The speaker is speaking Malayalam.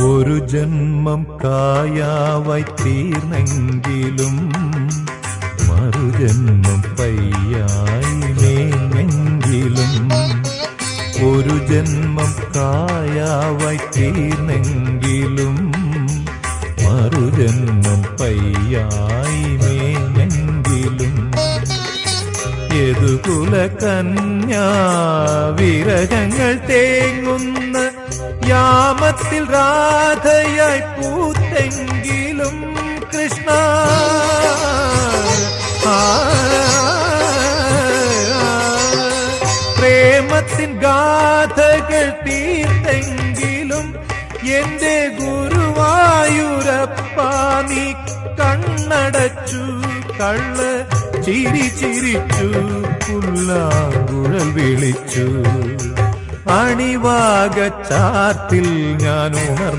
ഒരു ജന്മം കായാവായി തീർന്നെങ്കിലും മറുജന്മം പയ്യായി മേഞ്ഞെങ്കിലും ഒരു ജന്മം കായാവായി തീർന്നെങ്കിലും മറുജന്മം പയ്യായി മേഞ്ഞെങ്കിലും യദുകുല കന്യാ വിരഹങ്ങൾ തേങ്ങുന്ന യാമത്തിൽ രാധയായി പൂത്തെങ്കിലും കൃഷ്ണ പ്രേമത്തിൻ ഗാഥകൾ തീർത്തെങ്കിലും എന്റെ ഗുരുവായൂരപ്പ നീ കണ്ണടച്ചു കള്ള ചിരി ചിരിച്ചു പുല്ലാങ്കുഴൽ വിളിച്ചു അണിവാക ചാർത്തിൽ ഞാൻ ഉണർന്നു.